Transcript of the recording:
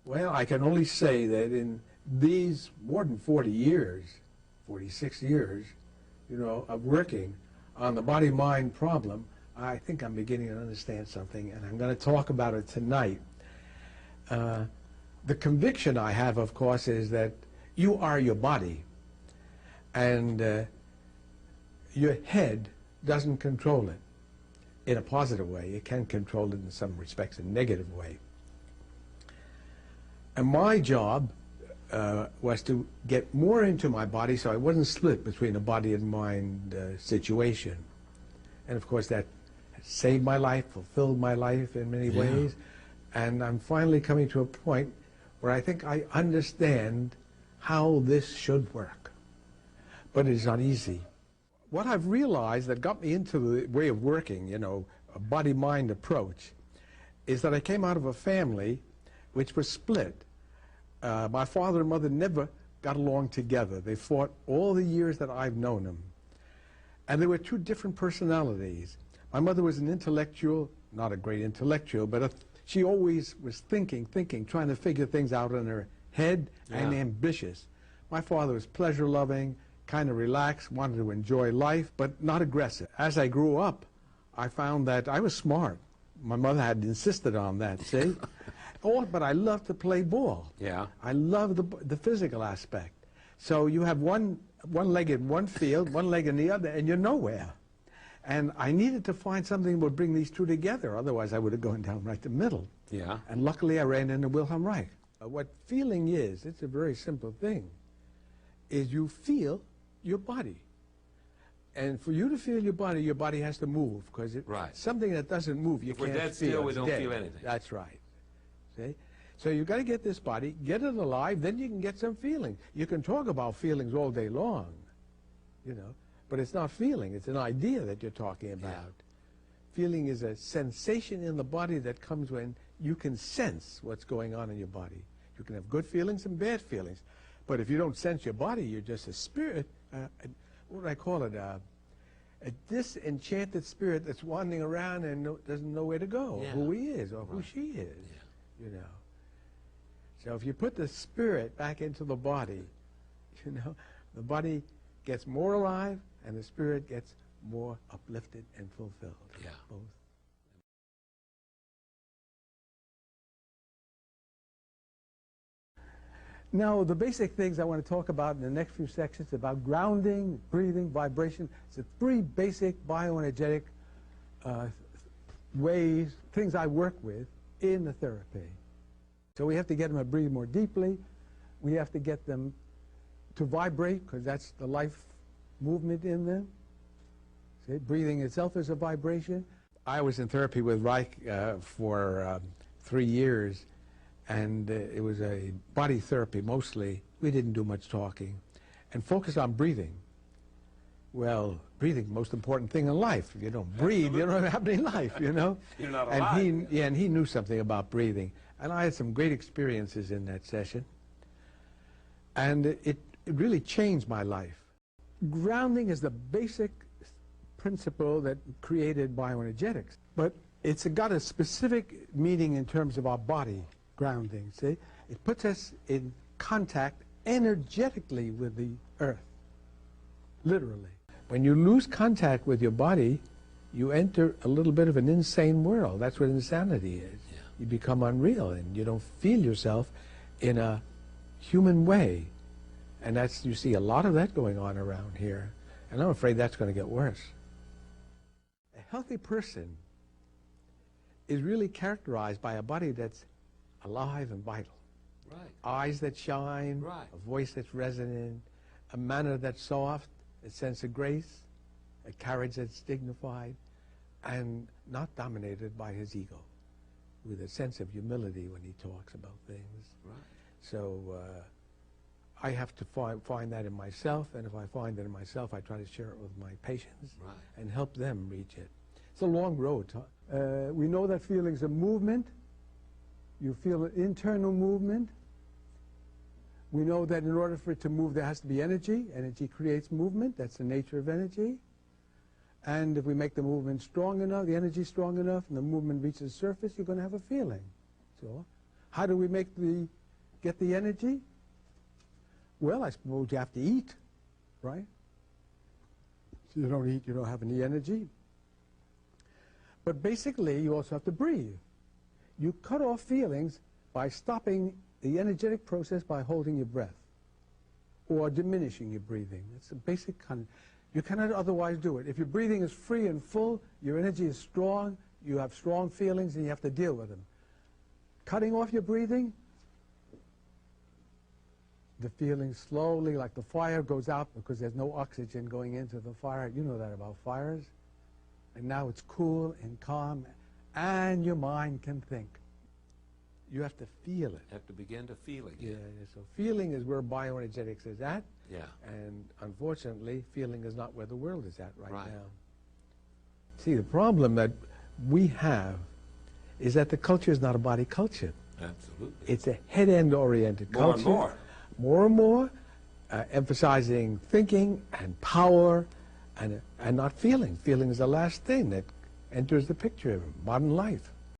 Well, I can only say that in these more than 40 years, 46 years, you know, of working on the body-mind problem, I think I'm beginning to understand something, and I'm going to talk about it tonight. The conviction I have, of course, is that you are your body, and your head doesn't control it in a positive way. It can control it in some respects in a negative way. And my job was to get more into my body so I wasn't split between a body and mind situation. And of course that saved my life, fulfilled my life in many ways. And I'm finally coming to a point where I think I understand how this should work. But it's not easy. What I've realized that got me into the way of working, you know, a body-mind approach, is that I came out of a family which was split. My father and mother never got along together. They fought all the years that I've known them. And they were two different personalities. My mother was an intellectual, not a great intellectual, but she always was thinking, trying to figure things out in her head, and ambitious. My father was pleasure-loving, kind of relaxed, wanted to enjoy life, but not aggressive. As I grew up, I found that I was smart. My mother had insisted on that, see? But I loved to play ball. Yeah. I loved the physical aspect. So you have one leg in one field, one leg in the other, and you're nowhere. And I needed to find something that would bring these two together. Otherwise, I would have gone down right the middle. Yeah. And luckily, I ran into Wilhelm Reich. What feeling is, it's a very simple thing, is you feel your body. And for you to feel your body has to move, because something that doesn't move, you can't feel. If we're dead still, we don't feel anything. That's right. See? So you've got to get this body, get it alive, then you can get some feeling. You can talk about feelings all day long, you know, but it's not feeling, it's an idea that you're talking about. Yeah. Feeling is a sensation in the body that comes when you can sense what's going on in your body. You can have good feelings and bad feelings, but if you don't sense your body, you're just a spirit, what do I call it, a disenchanted spirit that's wandering around and doesn't know where to go, who he is or who she is. You know, so if you put the spirit back into the body, you know, the body gets more alive and the spirit gets more uplifted and fulfilled. Yeah. Both. Now, the basic things I want to talk about in the next few sections about grounding, breathing, vibration. It's the three basic bioenergetic things I work with in the therapy. So we have to get them to breathe more deeply. We have to get them to vibrate, because that's the life movement in them. See, breathing itself is a vibration. I was in therapy with Reich for 3 years, and it was a body therapy mostly. We didn't do much talking, and focused on breathing. Well, breathing, most important thing in life. If you don't breathe, you don't have any life, you know? You're not alive. And he knew something about breathing. And I had some great experiences in that session. And it really changed my life. Grounding is the basic principle that created bioenergetics. But it's got a specific meaning in terms of our body, grounding, see? It puts us in contact energetically with the earth, literally. When you lose contact with your body, you enter a little bit of an insane world. That's what insanity is. Yeah. You become unreal, and you don't feel yourself in a human way. And you see a lot of that going on around here. And I'm afraid that's going to get worse. A healthy person is really characterized by a body that's alive and vital. Right. Eyes that shine, a voice that's resonant, a manner that's soft, a sense of grace, a carriage that's dignified, and not dominated by his ego, with a sense of humility when he talks about things. Right. So I have to find that in myself, and if I find it in myself, I try to share it with my patients and help them reach it. It's a long road. We know that feelings are movement. You feel an internal movement. We know that in order for it to move, there has to be energy. Energy creates movement. That's the nature of energy. And if we make the movement strong enough, the energy strong enough, and the movement reaches the surface, you're going to have a feeling. So how do we make the get the energy? Well, I suppose you have to eat, right? If you don't eat, you don't have any energy. But basically, you also have to breathe. You cut off feelings by stopping the energetic process by holding your breath or diminishing your breathing. It's a basic you cannot otherwise do it. If your breathing is free and full, your energy is strong, you have strong feelings, and you have to deal with them. Cutting off your breathing, the feeling slowly, like the fire goes out because there's no oxygen going into the fire. You know that about fires. And now it's cool and calm, and your mind can think. You have to feel it. You have to begin to feel it. Yeah, so feeling is where bioenergetics is at. Yeah. And unfortunately, feeling is not where the world is at right Right. now. See, the problem that we have is that the culture is not a body culture. Absolutely. It's a head-end oriented culture. More and more. More and more, emphasizing thinking and power and not feeling. Feeling is the last thing that enters the picture of modern life.